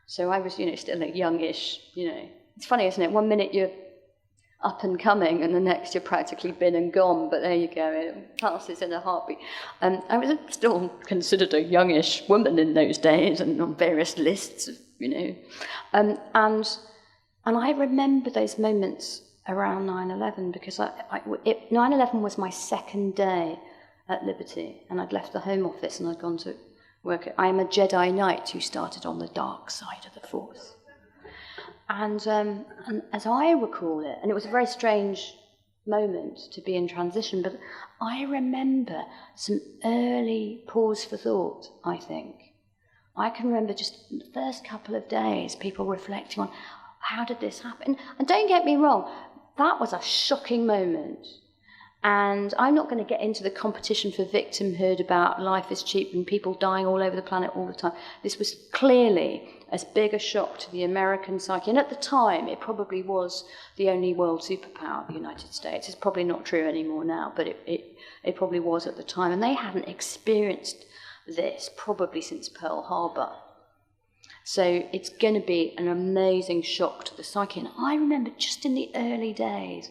So I was, you know, still youngish. You know, it's funny, isn't it? 1 minute you're up and coming, and the next you're practically been and gone, but there you go, it passes in a heartbeat. I was still considered a youngish woman in those days, and on various lists, you know. And I remember those moments around 9/11, because 9/11 was my second day at Liberty, and I'd left the Home Office and I'd gone to work. I am a Jedi Knight who started on the dark side of the Force. And as I recall it, and it was a very strange moment to be in transition, but I remember some early pause for thought, I think. I can remember just the first couple of days, people reflecting on, how did this happen? And don't get me wrong, that was a shocking moment. And I'm not going to get into the competition for victimhood about life is cheap and people dying all over the planet all the time. This was clearly as big a shock to the American psyche. And at the time, it probably was the only world superpower, the United States. It's probably not true anymore now, but it probably was at the time. And they hadn't experienced this probably since Pearl Harbor. So it's going to be an amazing shock to the psyche. And I remember just in the early days,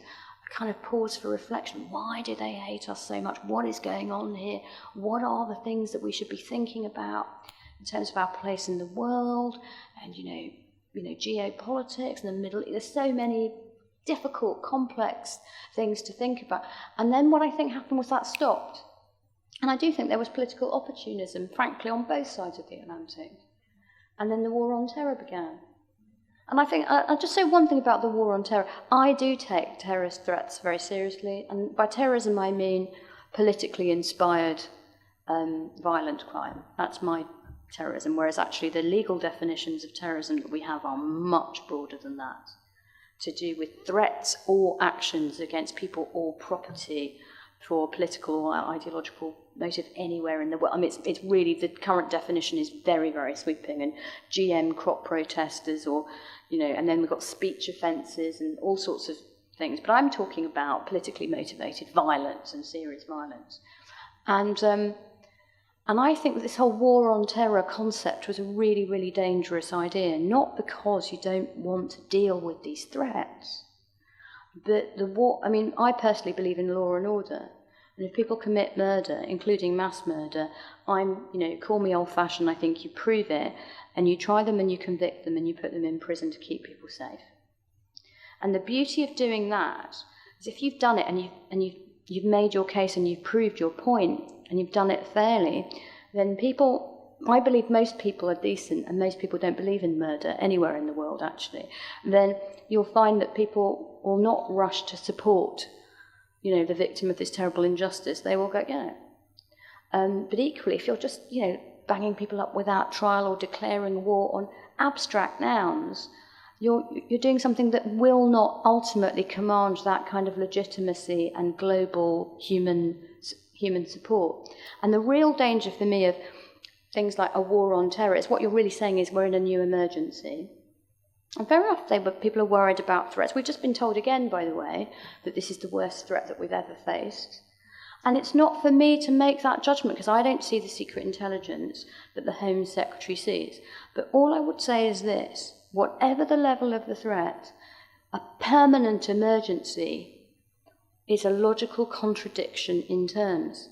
kind of pause for reflection. Why do they hate us so much? What is going on here? What are the things that we should be thinking about in terms of our place in the world? And you know, geopolitics and the Middle East. There's so many difficult, complex things to think about. And then what I think happened was that stopped. And I do think there was political opportunism, frankly, on both sides of the Atlantic. And then the war on terror began. And I think, I'll just say one thing about the war on terror. I do take terrorist threats very seriously. And by terrorism, I mean politically inspired violent crime. That's my terrorism, whereas actually the legal definitions of terrorism that we have are much broader than that, to do with threats or actions against people or property for political or ideological motive anywhere in the world. I mean, it's really, the current definition is very, very sweeping, and GM crop protesters, or, you know, and then we've got speech offences and all sorts of things. But I'm talking about politically motivated violence and serious violence. And I think that this whole war on terror concept was a really, really dangerous idea, not because you don't want to deal with these threats, but the war, I mean, I personally believe in law and order, And if people commit murder, including mass murder, call me old-fashioned, I think you prove it, and you try them and you convict them and you put them in prison to keep people safe. And the beauty of doing that is if you've done it and you've made your case and you've proved your point and you've done it fairly, then I believe most people are decent and most people don't believe in murder anywhere in the world, actually. Then you'll find that people will not rush to support, the victim of this terrible injustice. They will go, But equally, if you're just, banging people up without trial or declaring war on abstract nouns, you're doing something that will not ultimately command that kind of legitimacy and global human support. And the real danger for me of things like a war on terror is what you're really saying is we're in a new emergency. And very often people are worried about threats. We've just been told again, by the way, that this is the worst threat that we've ever faced. And it's not for me to make that judgment, because I don't see the secret intelligence that the Home Secretary sees. But all I would say is this: whatever the level of the threat, a permanent emergency is a logical contradiction in terms.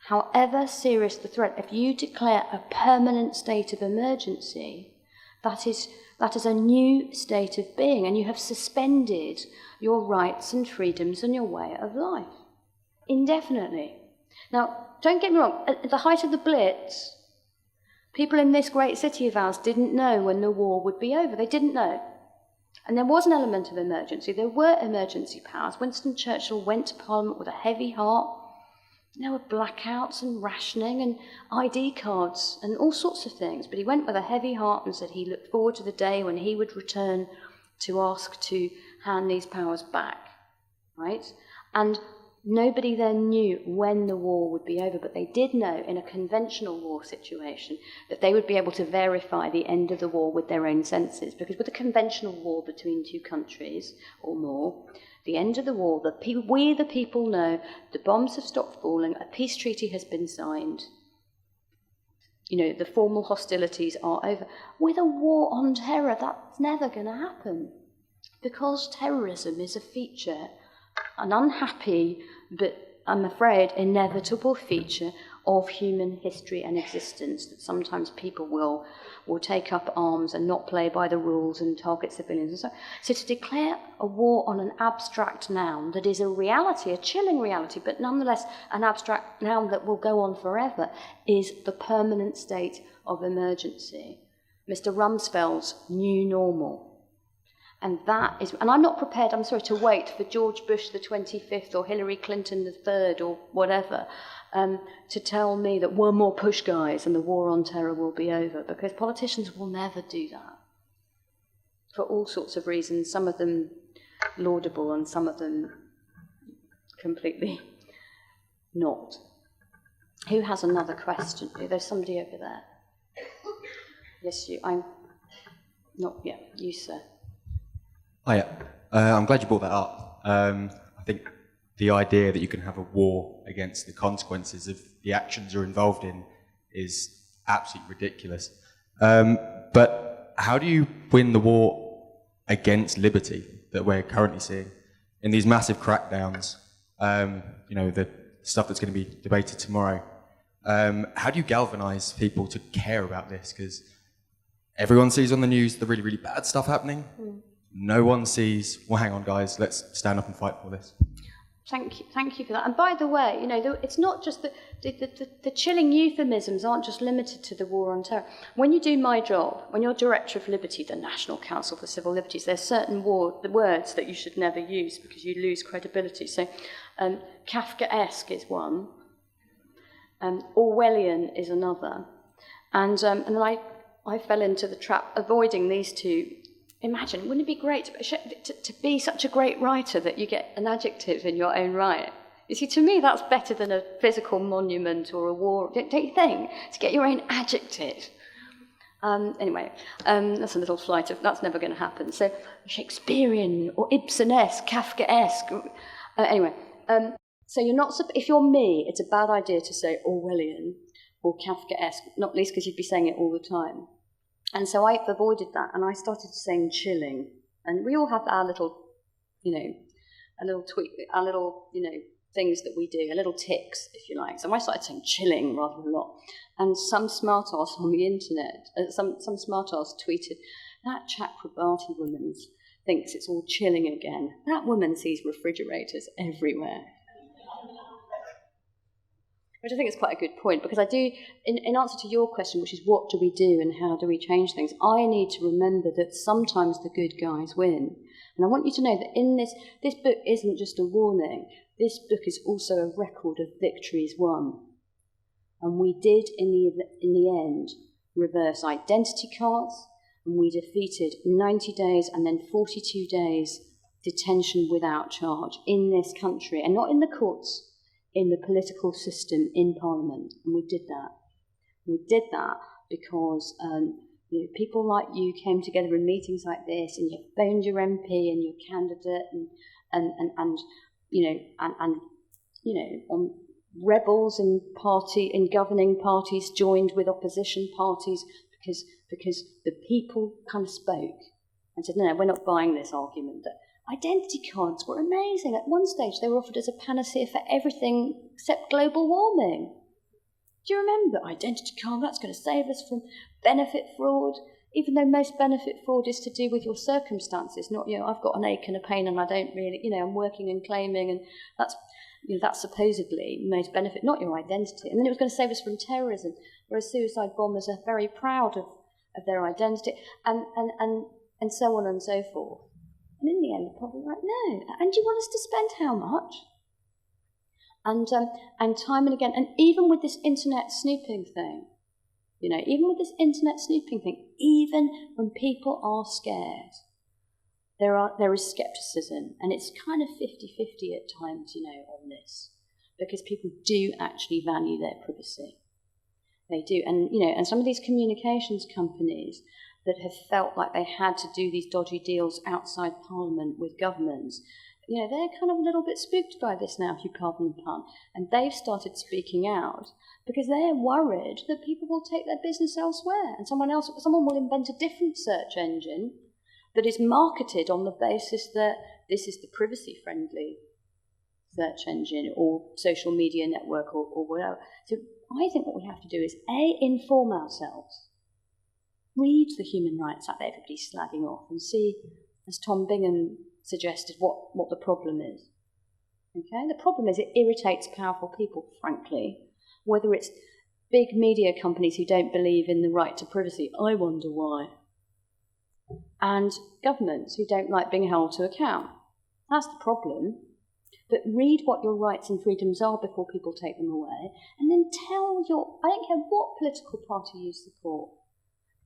However serious the threat, if you declare a permanent state of emergency, that is a new state of being, and you have suspended your rights and freedoms and your way of life indefinitely. Now, don't get me wrong, at the height of the Blitz, people in this great city of ours didn't know when the war would be over. They didn't know. And there was an element of emergency. There were emergency powers. Winston Churchill went to Parliament with a heavy heart. There were blackouts and rationing and ID cards and all sorts of things. But he went with a heavy heart and said he looked forward to the day when he would return to ask to hand these powers back, right? And nobody then knew when the war would be over, but they did know in a conventional war situation that they would be able to verify the end of the war with their own senses, because with a conventional war between two countries or more, the end of the war, we the people know the bombs have stopped falling, a peace treaty has been signed, the formal hostilities are over. With a war on terror, that's never going to happen, because terrorism is a feature, an unhappy but, I'm afraid, inevitable feature of human history and existence, that sometimes people will take up arms and not play by the rules and target civilians and so on. So to declare a war on an abstract noun that is a reality, a chilling reality, but nonetheless an abstract noun that will go on forever, is the permanent state of emergency. Mr. Rumsfeld's new normal. And I'm not prepared, to wait for George Bush the 25th or Hillary Clinton the 3rd or whatever to tell me that one more push, guys, and the war on terror will be over, because politicians will never do that. For all sorts of reasons, some of them laudable and some of them completely not. Who has another question? There's somebody over there. Yes, you. You, sir. Hiya. I'm glad you brought that up. I think the idea that you can have a war against the consequences of the actions you're involved in is absolutely ridiculous. But how do you win the war against liberty that we're currently seeing in these massive crackdowns? The stuff that's going to be debated tomorrow. How do you galvanise people to care about this? Because everyone sees on the news the really, really bad stuff happening. No one sees, well, hang on, guys, let's stand up and fight for this. Thank you for that. And by the way, it's not just that the chilling euphemisms aren't just limited to the war on terror. When you do my job, when you're Director of Liberty, the National Council for Civil Liberties, there's certain words that you should never use because you lose credibility. So Kafkaesque is one, Orwellian is another. And then I fell into the trap avoiding these two. Imagine, wouldn't it be great to be such a great writer that you get an adjective in your own right? You see, to me, that's better than a physical monument or a war, don't you think? To get your own adjective. That's a little flight of, that's never going to happen. So, Shakespearean or Ibsen-esque, Kafkaesque. So you're not, if you're me, it's a bad idea to say Orwellian or Kafkaesque, not least because you'd be saying it all the time. And so I avoided that, and I started saying chilling. And we all have our little, a little tweak, our little, things that we do, little ticks, if you like. So I started saying chilling rather than a lot. And some smart ass on the internet, some smart ass tweeted, that Chakrabarti woman thinks it's all chilling again. That woman sees refrigerators everywhere. Which I think is quite a good point, because I do, in answer to your question, which is what do we do and how do we change things, I need to remember that sometimes the good guys win. And I want you to know that in this book isn't just a warning, this book is also a record of victories won. And we did, in the end, reverse identity cards, and we defeated 90 days and then 42 days detention without charge in this country, and not in the courts, in the political system, in Parliament. And we did that. We did that because people like you came together in meetings like this, and you phoned your MP and your candidate, on rebels in governing parties joined with opposition parties because the people kind of spoke and said, no, we're not buying this argument. That identity cards were amazing. At one stage, they were offered as a panacea for everything except global warming. Do you remember? Identity card, that's going to save us from benefit fraud, even though most benefit fraud is to do with your circumstances, not, I've got an ache and a pain and I don't really, I'm working and claiming, and that's supposedly most benefit, not your identity. And then it was going to save us from terrorism, whereas suicide bombers are very proud of their identity, and so on and so forth. And in the end, they're probably like, no. And do you want us to spend how much? And time and again, and even with this internet snooping thing, even when people are scared, there is skepticism, and it's kind of 50-50 at times, on this, because people do actually value their privacy. They do, and some of these communications companies that have felt like they had to do these dodgy deals outside Parliament with governments, they're kind of a little bit spooked by this now, if you pardon the pun, and they've started speaking out because they're worried that people will take their business elsewhere, and someone will invent a different search engine that is marketed on the basis that this is the privacy-friendly search engine or social media network or whatever. So I think what we have to do is, A, inform ourselves, read the human rights act that everybody's slagging off, and see, as Tom Bingham suggested, what the problem is. Okay? The problem is it irritates powerful people, frankly, whether it's big media companies who don't believe in the right to privacy, I wonder why, and governments who don't like being held to account. That's the problem. But read what your rights and freedoms are before people take them away, and then I don't care what political party you support,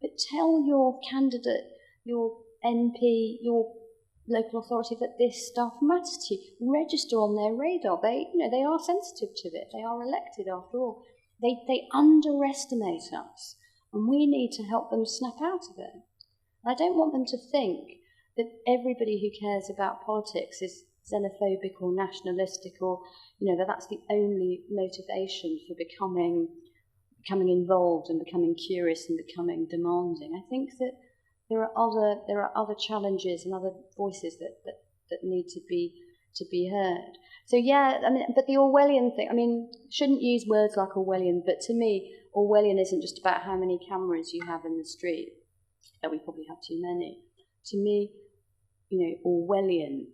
but tell your candidate, your MP, your local authority that this stuff matters to you. Register on their radar. They are sensitive to it. They are elected after all. They underestimate us, and we need to help them snap out of it. I don't want them to think that everybody who cares about politics is xenophobic or nationalistic, or that's the only motivation for becoming involved and becoming curious and becoming demanding. I think that there are other challenges and other voices that need to be heard. So but the Orwellian thing, shouldn't use words like Orwellian, but to me, Orwellian isn't just about how many cameras you have in the street. We probably have too many. To me, Orwellian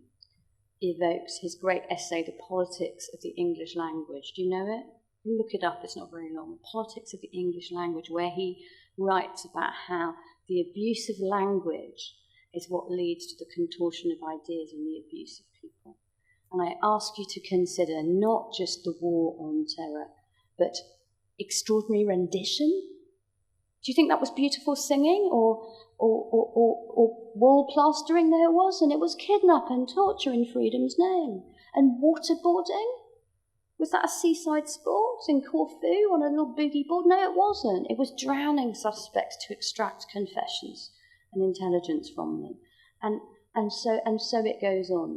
evokes his great essay, The Politics of the English Language. Do you know it? You look it up, it's not very long. The Politics of the English Language, where he writes about how the abuse of language is what leads to the contortion of ideas and the abuse of people. And I ask you to consider not just the war on terror, but extraordinary rendition. Do you think that was beautiful singing or wall plastering? No, it wasn't. It was kidnap and torture in freedom's name. And waterboarding? Was that a seaside sport in Corfu on a little boogie board? No, it wasn't. It was drowning suspects to extract confessions and intelligence from them. And so it goes on,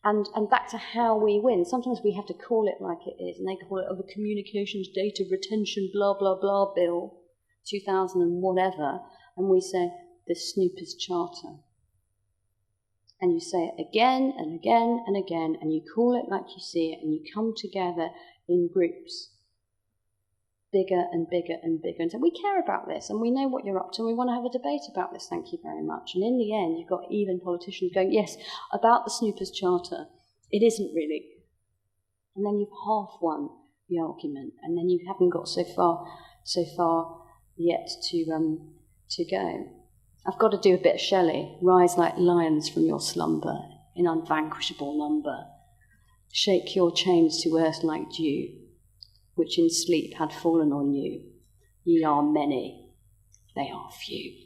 And back to how we win. Sometimes we have to call it like it is, and they call it the Communications Data Retention blah, blah, blah bill, 2000 and whatever, and we say the Snoopers Charter. And you say it again and again and again, and you call it like you see it, and you come together in groups, bigger and bigger and bigger, and say, we care about this, and we know what you're up to, and we want to have a debate about this, thank you very much. And in the end, you've got even politicians going, yes, about the Snoopers Charter, it isn't really. And then you've half won the argument, and then you haven't got so far yet to go. I've got to do a bit of Shelley. Rise like lions from your slumber, in unvanquishable number. Shake your chains to earth like dew, which in sleep had fallen on you. Ye are many, they are few.